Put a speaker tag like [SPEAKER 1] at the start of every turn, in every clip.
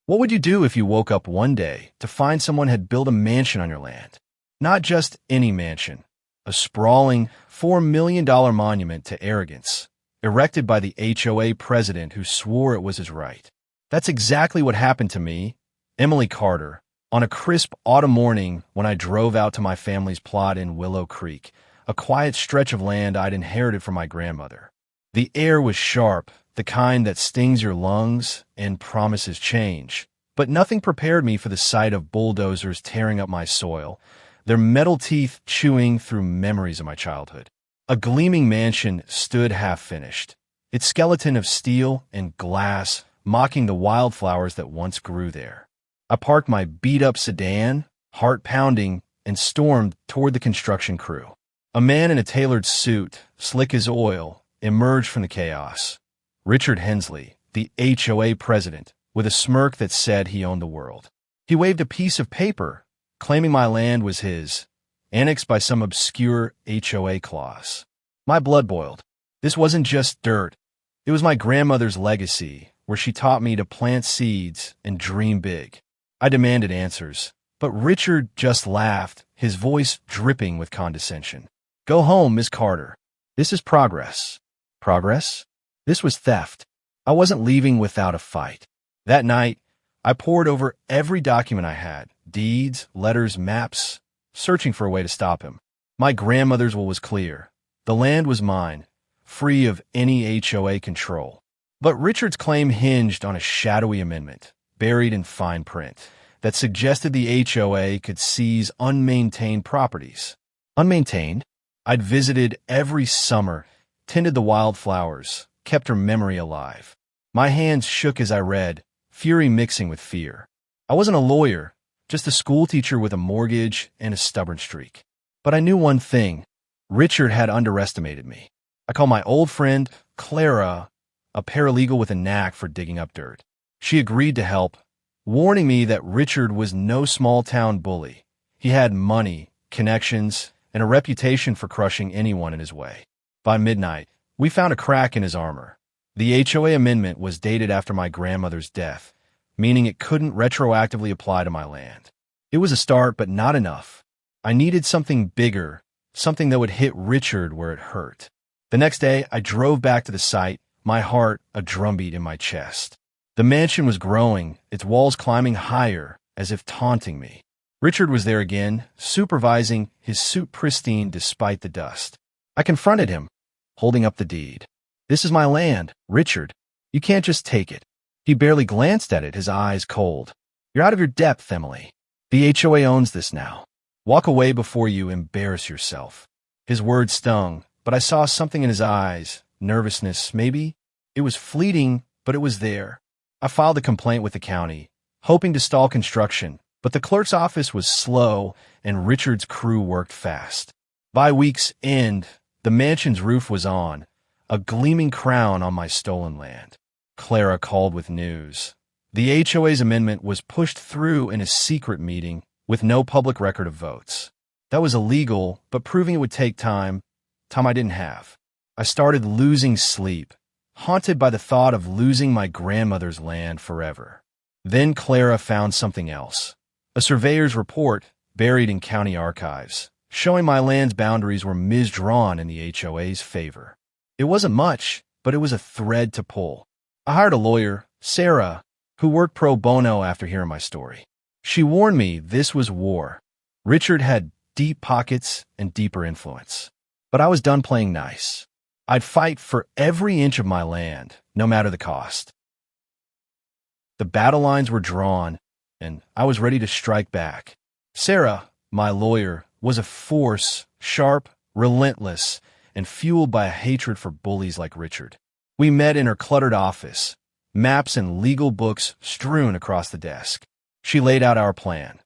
[SPEAKER 1] What would you do if you woke up one day to find someone had built a mansion on your land? Not just any mansion, a sprawling $4 million monument to arrogance, erected by the HOA president who swore it was his right. That's exactly what happened to me, Emily Carter, on a crisp autumn morning when I drove out to my family's plot in Willow Creek, a quiet stretch of land I'd inherited from my grandmother. The air was sharp, the kind that stings your lungs and promises change. But nothing prepared me for the sight of bulldozers tearing up my soil, their metal teeth chewing through memories of my childhood. A gleaming mansion stood half-finished, its skeleton of steel and glass mocking the wildflowers that once grew there. I parked my beat-up sedan, heart pounding, and stormed toward the construction crew. A man in a tailored suit, slick as oil, emerged from the chaos. Richard Hensley, the HOA president, with a smirk that said he owned the world. He waved a piece of paper, claiming my land was his, annexed by some obscure HOA clause. My blood boiled. This wasn't just dirt. It was my grandmother's legacy, where she taught me to plant seeds and dream big. I demanded answers, but Richard just laughed, his voice dripping with condescension. Go home, Miss Carter. This is progress. Progress? This was theft. I wasn't leaving without a fight. That night, I pored over every document I had, deeds, letters, maps, searching for a way to stop him. My grandmother's will was clear. The land was mine, free of any HOA control. But Richard's claim hinged on a shadowy amendment, buried in fine print, that suggested the HOA could seize unmaintained properties. Unmaintained? I'd visited every summer, tended the wildflowers, kept her memory alive. My hands shook as I read, fury mixing with fear. I wasn't a lawyer, just a schoolteacher with a mortgage and a stubborn streak. But I knew one thing. Richard had underestimated me. I called my old friend, Clara, a paralegal with a knack for digging up dirt. She agreed to help, warning me that Richard was no small-town bully. He had money, connections, and a reputation for crushing anyone in his way. By midnight, we found a crack in his armor. The HOA amendment was dated after my grandmother's death, meaning it couldn't retroactively apply to my land. It was a start, but not enough. I needed something bigger, something that would hit Richard where it hurt. The next day, I drove back to the site, my heart a drumbeat in my chest. The mansion was growing, its walls climbing higher, as if taunting me. Richard was there again, supervising, his suit pristine despite the dust. I confronted him, holding up the deed. This is my land, Richard. You can't just take it. He barely glanced at it, his eyes cold. You're out of your depth, Emily. The HOA owns this now. Walk away before you embarrass yourself. His words stung, but I saw something in his eyes, nervousness, maybe. It was fleeting, but it was there. I filed a complaint with the county, hoping to stall construction, but the clerk's office was slow and Richard's crew worked fast. By week's end, the mansion's roof was on, a gleaming crown on my stolen land. Clara called with news. The HOA's amendment was pushed through in a secret meeting with no public record of votes. That was illegal, but proving it would take time I didn't have. I started losing sleep, haunted by the thought of losing my grandmother's land forever. Then Clara found something else. A surveyor's report buried in county archives, showing my land's boundaries were misdrawn in the HOA's favor. It wasn't much, but it was a thread to pull. I hired a lawyer, Sarah, who worked pro bono after hearing my story. She warned me this was war. Richard had deep pockets and deeper influence. But I was done playing nice. I'd fight for every inch of my land, no matter the cost. The battle lines were drawn, and I was ready to strike back. Sarah, my lawyer, was a force, sharp, relentless, and fueled by a hatred for bullies like Richard. We met in her cluttered office, maps and legal books strewn across the desk. She laid out our plan,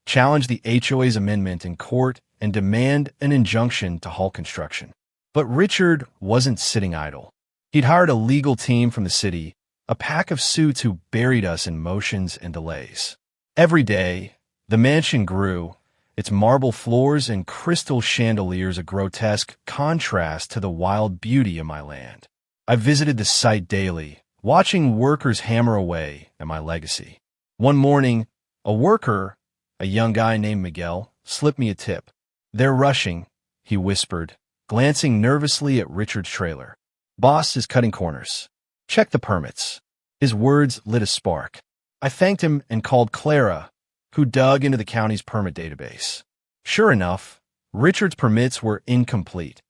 [SPEAKER 1] challenged the HOA's amendment in court, and demand an injunction to halt construction. But Richard wasn't sitting idle. He'd hired a legal team from the city, a pack of suits who buried us in motions and delays. Every day, the mansion grew, its marble floors and crystal chandeliers a grotesque contrast to the wild beauty of my land. I visited the site daily, watching workers hammer away at my legacy. One morning, a worker, a young guy named Miguel, slipped me a tip. "They're rushing," he whispered, glancing nervously at Richard's trailer. "Boss is cutting corners. Check the permits." His words lit a spark. I thanked him and called Clara, who dug into the county's permit database. Sure enough, Richard's permits were incomplete,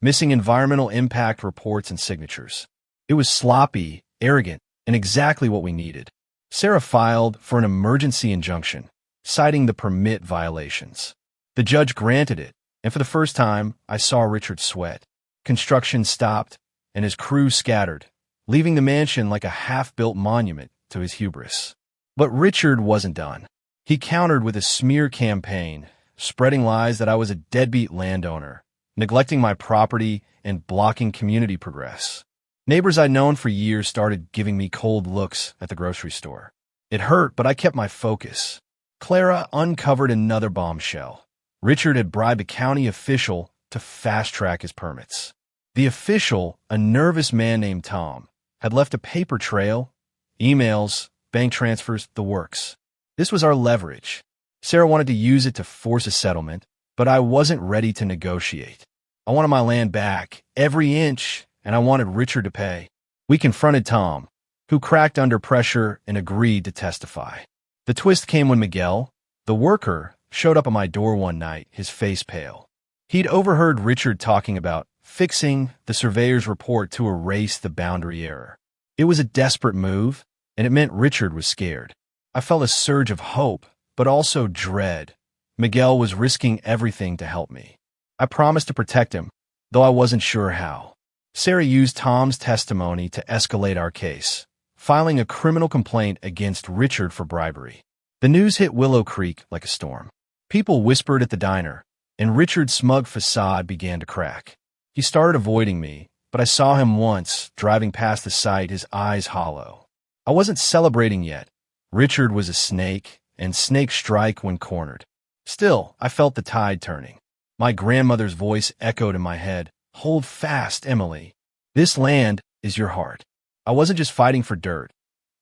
[SPEAKER 1] missing environmental impact reports and signatures. It was sloppy, arrogant, and exactly what we needed. Sarah filed for an emergency injunction, citing the permit violations. The judge granted it, and for the first time, I saw Richard sweat. Construction stopped, and his crew scattered, leaving the mansion like a half-built monument to his hubris. But Richard wasn't done. He countered with a smear campaign, spreading lies that I was a deadbeat landowner, neglecting my property and blocking community progress. Neighbors I'd known for years started giving me cold looks at the grocery store. It hurt, but I kept my focus. Clara uncovered another bombshell. Richard had bribed a county official to fast-track his permits. The official, a nervous man named Tom, had left a paper trail, emails, bank transfers, the works. This was our leverage. Sarah wanted to use it to force a settlement, but I wasn't ready to negotiate. I wanted my land back, every inch, and I wanted Richard to pay. We confronted Tom, who cracked under pressure and agreed to testify. The twist came when Miguel, the worker, showed up at my door one night, his face pale. He'd overheard Richard talking about fixing the surveyor's report to erase the boundary error. It was a desperate move, and it meant Richard was scared. I felt a surge of hope, but also dread. Miguel was risking everything to help me. I promised to protect him, though I wasn't sure how. Sarah used Tom's testimony to escalate our case, filing a criminal complaint against Richard for bribery. The news hit Willow Creek like a storm. People whispered at the diner, and Richard's smug facade began to crack. He started avoiding me, but I saw him once, driving past the site, his eyes hollow. I wasn't celebrating yet. Richard was a snake, and snakes strike when cornered. Still, I felt the tide turning. My grandmother's voice echoed in my head. "Hold fast, Emily. This land is your heart." I wasn't just fighting for dirt.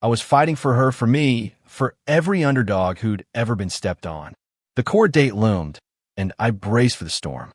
[SPEAKER 1] I was fighting for her, for me, for every underdog who'd ever been stepped on. The court date loomed, and I braced for the storm.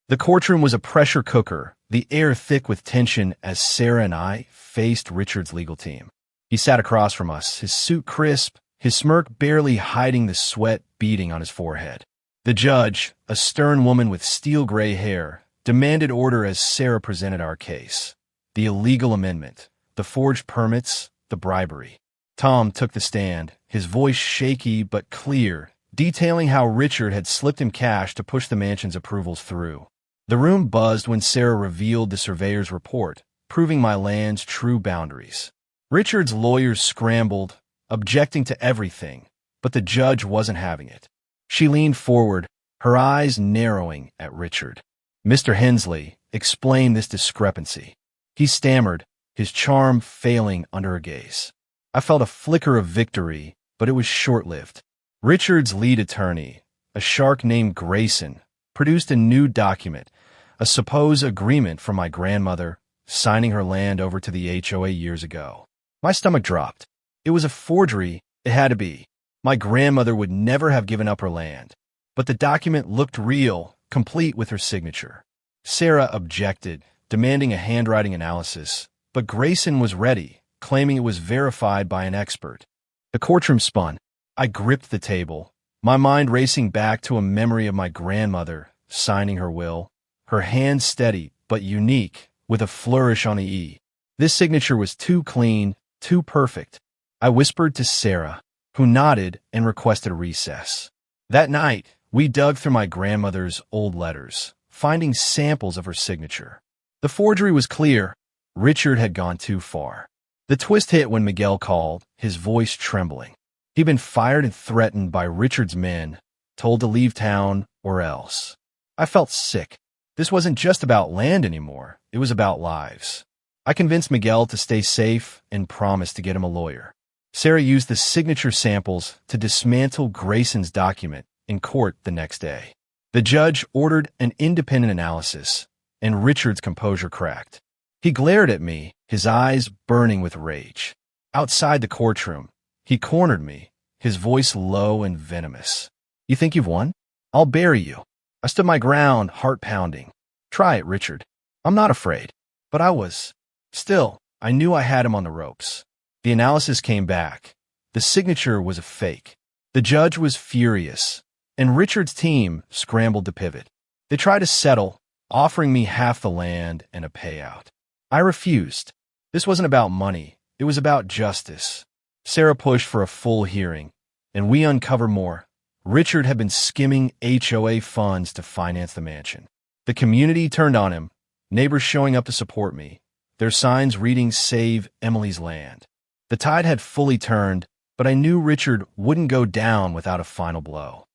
[SPEAKER 1] The courtroom was a pressure cooker, the air thick with tension as Sarah and I faced Richard's legal team. He sat across from us, his suit crisp, his smirk barely hiding the sweat beading on his forehead. The judge, a stern woman with steel-gray hair, demanded order as Sarah presented our case. The illegal amendment, the forged permits, the bribery. Tom took the stand, his voice shaky but clear, detailing how Richard had slipped him cash to push the mansion's approvals through. The room buzzed when Sarah revealed the surveyor's report, proving my land's true boundaries. Richard's lawyers scrambled, objecting to everything, but the judge wasn't having it. She leaned forward, her eyes narrowing at Richard. "Mr. Hensley, explain this discrepancy." He stammered, his charm failing under her gaze. I felt a flicker of victory, but it was short-lived. Richard's lead attorney, a shark named Grayson, produced a new document, a supposed agreement from my grandmother, signing her land over to the HOA years ago. My stomach dropped. It was a forgery. It had to be. My grandmother would never have given up her land. But the document looked real, complete with her signature. Sarah objected, demanding a handwriting analysis, but Grayson was ready, claiming it was verified by an expert. The courtroom spun. I gripped the table, my mind racing back to a memory of my grandmother signing her will, her hand steady but unique, with a flourish on the E. This signature was too clean, too perfect. I whispered to Sarah, who nodded and requested a recess. That night, we dug through my grandmother's old letters, finding samples of her signature. The forgery was clear. Richard had gone too far. The twist hit when Miguel called, his voice trembling. He'd been fired and threatened by Richard's men, told to leave town or else. I felt sick. This wasn't just about land anymore. It was about lives. I convinced Miguel to stay safe and promised to get him a lawyer. Sarah used the signature samples to dismantle Grayson's document in court the next day. The judge ordered an independent analysis, and Richard's composure cracked. He glared at me, his eyes burning with rage. Outside the courtroom, He cornered me, his voice low and venomous. You think you've won? I'll bury you. I stood my ground, heart pounding. Try it, Richard. I'm not afraid. But I was. Still, I knew I had him on the ropes. The analysis came back. The signature was a fake. The judge was furious, and Richard's team scrambled to pivot. They tried to settle, offering me half the land and a payout. I refused. This wasn't about money. It was about justice. Sarah pushed for a full hearing, and we uncovered more. Richard had been skimming HOA funds to finance the mansion. The community turned on him, neighbors showing up to support me, their signs reading "Save Emily's Land." The tide had fully turned, but I knew Richard wouldn't go down without a final blow.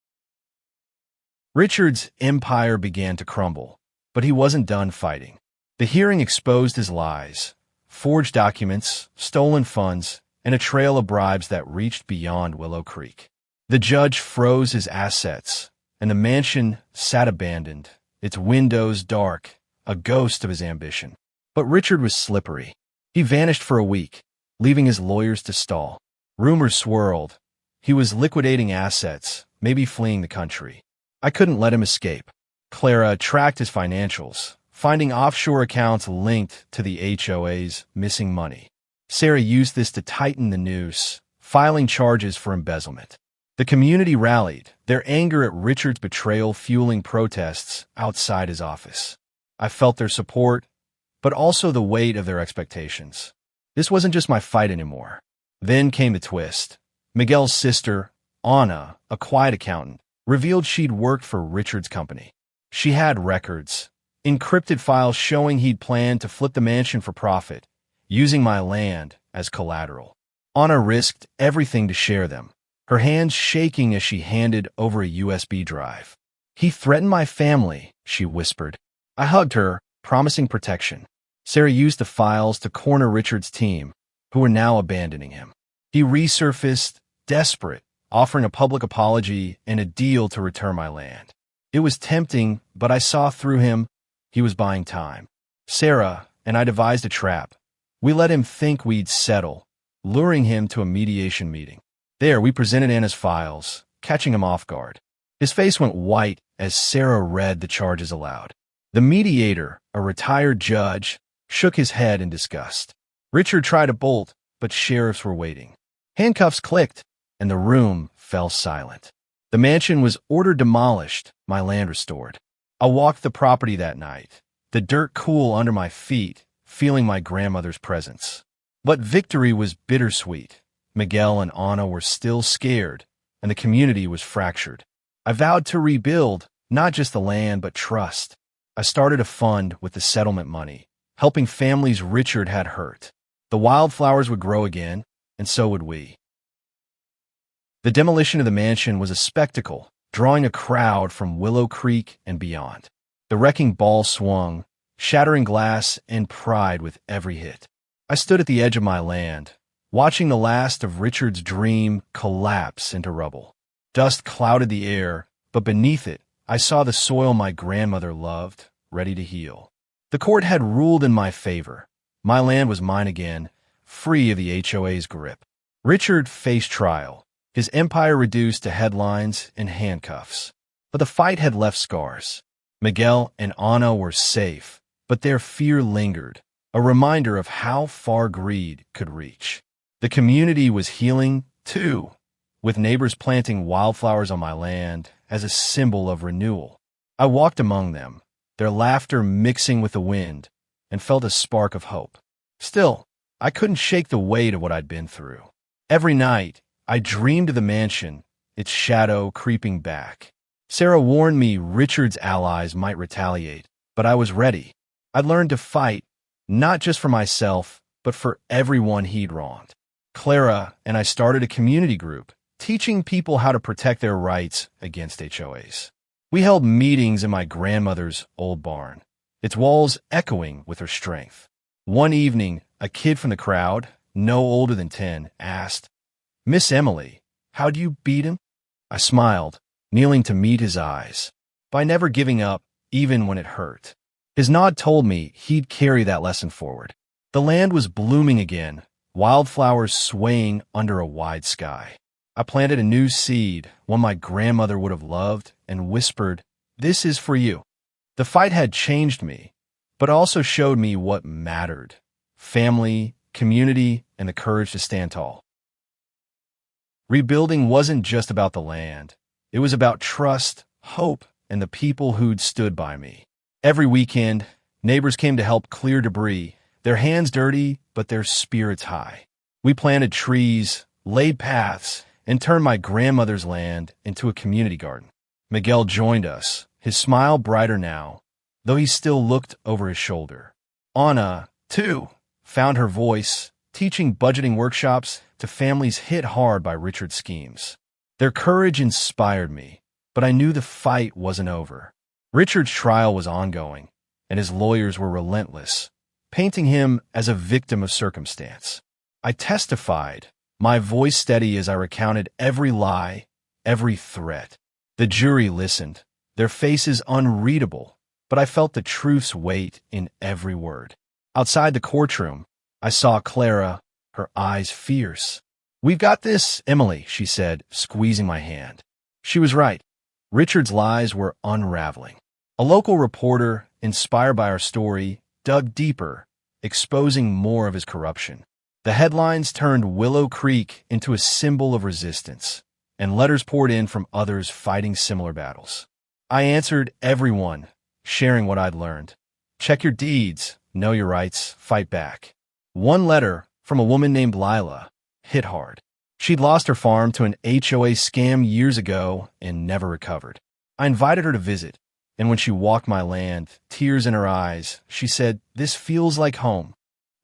[SPEAKER 1] Richard's empire began to crumble, but he wasn't done fighting. The hearing exposed his lies, forged documents, stolen funds, and a trail of bribes that reached beyond Willow Creek. The judge froze his assets, and the mansion sat abandoned, its windows dark, a ghost of his ambition. But Richard was slippery. He vanished for a week, leaving his lawyers to stall. Rumors swirled. He was liquidating assets, maybe fleeing the country. I couldn't let him escape. Clara tracked his financials, finding offshore accounts linked to the HOA's missing money. Sarah used this to tighten the noose, filing charges for embezzlement. The community rallied, their anger at Richard's betrayal fueling protests outside his office. I felt their support, but also the weight of their expectations. This wasn't just my fight anymore. Then came the twist. Miguel's sister, Anna, a quiet accountant, revealed she'd worked for Richard's company. She had records, encrypted files showing he'd planned to flip the mansion for profit, using my land as collateral. Anna risked everything to share them, her hands shaking as she handed over a USB drive. He threatened my family, she whispered. I hugged her, promising protection. Sarah used the files to corner Richard's team, who were now abandoning him. He resurfaced, desperate, offering a public apology and a deal to return my land. It was tempting, but I saw through him. He was buying time. Sarah and I devised a trap. We let him think we'd settle, luring him to a mediation meeting. There, we presented Anna's files, catching him off guard. His face went white as Sarah read the charges aloud. The mediator, a retired judge, shook his head in disgust. Richard tried to bolt, but sheriffs were waiting. Handcuffs clicked, and the room fell silent. The mansion was ordered demolished, my land restored. I walked the property that night, the dirt cool under my feet, feeling my grandmother's presence. But victory was bittersweet. Miguel and Anna were still scared, and the community was fractured. I vowed to rebuild, not just the land, but trust. I started a fund with the settlement money, helping families Richard had hurt. The wildflowers would grow again, and so would we. The demolition of the mansion was a spectacle, drawing a crowd from Willow Creek and beyond. The wrecking ball swung, shattering glass and pride with every hit. I stood at the edge of my land, watching the last of Richard's dream collapse into rubble. Dust clouded the air, but beneath it, I saw the soil my grandmother loved, ready to heal. The court had ruled in my favor. My land was mine again, free of the HOA's grip. Richard faced trial, his empire reduced to headlines and handcuffs. But the fight had left scars. Miguel and Anna were safe, but their fear lingered, a reminder of how far greed could reach. The community was healing, too, with neighbors planting wildflowers on my land as a symbol of renewal. I walked among them, their laughter mixing with the wind, and felt a spark of hope. Still, I couldn't shake the weight of what I'd been through. Every night, I dreamed of the mansion, its shadow creeping back. Sarah warned me Richard's allies might retaliate, but I was ready. I'd learned to fight, not just for myself, but for everyone he'd wronged. Clara and I started a community group, teaching people how to protect their rights against HOAs. We held meetings in my grandmother's old barn, its walls echoing with her strength. One evening, a kid from the crowd, no older than 10, asked, "Miss Emily, how do you beat him?" I smiled, kneeling to meet his eyes. By never giving up, even when it hurt. His nod told me he'd carry that lesson forward. The land was blooming again, wildflowers swaying under a wide sky. I planted a new seed, one my grandmother would have loved, and whispered, "This is for you." The fight had changed me, but also showed me what mattered: family, community, and the courage to stand tall. Rebuilding wasn't just about the land. It was about trust, hope, and the people who'd stood by me. Every weekend, neighbors came to help clear debris, their hands dirty, but their spirits high. We planted trees, laid paths, and turned my grandmother's land into a community garden. Miguel joined us, his smile brighter now, though he still looked over his shoulder. Anna, too, found her voice, teaching budgeting workshops to families hit hard by Richard's schemes. Their courage inspired me, but I knew the fight wasn't over. Richard's trial was ongoing, and his lawyers were relentless, painting him as a victim of circumstance. I testified, my voice steady as I recounted every lie, every threat. The jury listened, their faces unreadable, but I felt the truth's weight in every word. Outside the courtroom, I saw Clara, her eyes fierce. "We've got this, Emily," she said, squeezing my hand. She was right. Richard's lies were unraveling. A local reporter, inspired by our story, dug deeper, exposing more of his corruption. The headlines turned Willow Creek into a symbol of resistance, and letters poured in from others fighting similar battles. I answered everyone, sharing what I'd learned. Check your deeds, know your rights, fight back. One letter, from a woman named Lila, hit hard. She'd lost her farm to an HOA scam years ago and never recovered. I invited her to visit, and when she walked my land, tears in her eyes, she said, "This feels like home."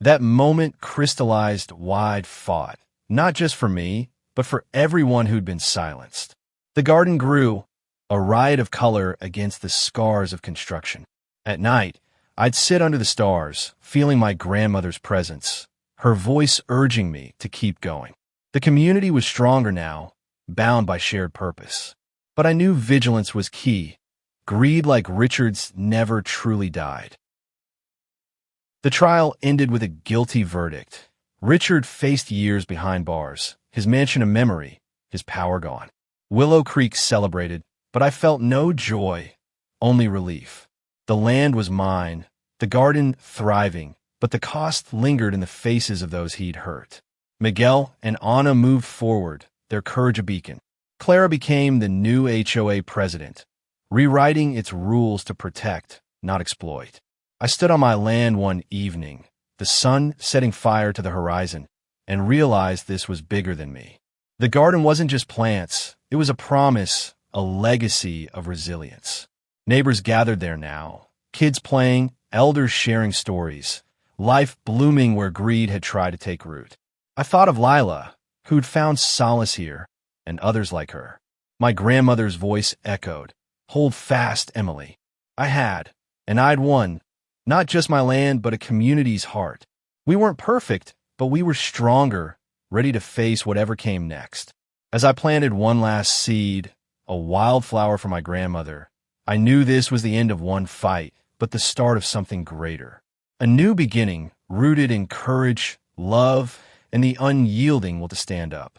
[SPEAKER 1] That moment crystallized why I'd fought, not just for me, but for everyone who'd been silenced. The garden grew, a riot of color against the scars of construction. At night, I'd sit under the stars, feeling my grandmother's presence, her voice urging me to keep going. The community was stronger now, bound by shared purpose. But I knew vigilance was key. Greed like Richard's never truly died. The trial ended with a guilty verdict. Richard faced years behind bars, his mansion a memory, his power gone. Willow Creek celebrated, but I felt no joy, only relief. The land was mine, the garden thriving, but the cost lingered in the faces of those he'd hurt. Miguel and Anna moved forward, their courage a beacon. Clara became the new HOA president, rewriting its rules to protect, not exploit. I stood on my land one evening, the sun setting fire to the horizon, and realized this was bigger than me. The garden wasn't just plants, it was a promise, a legacy of resilience. Neighbors gathered there now, kids playing, elders sharing stories, life blooming where greed had tried to take root. I thought of Lila, who'd found solace here, and others like her. My grandmother's voice echoed, "Hold fast, Emily." I had, and I'd won. Not just my land, but a community's heart. We weren't perfect, but we were stronger, ready to face whatever came next. As I planted one last seed, a wildflower for my grandmother, I knew this was the end of one fight, but the start of something greater. A new beginning, rooted in courage, love, and the unyielding will to stand up.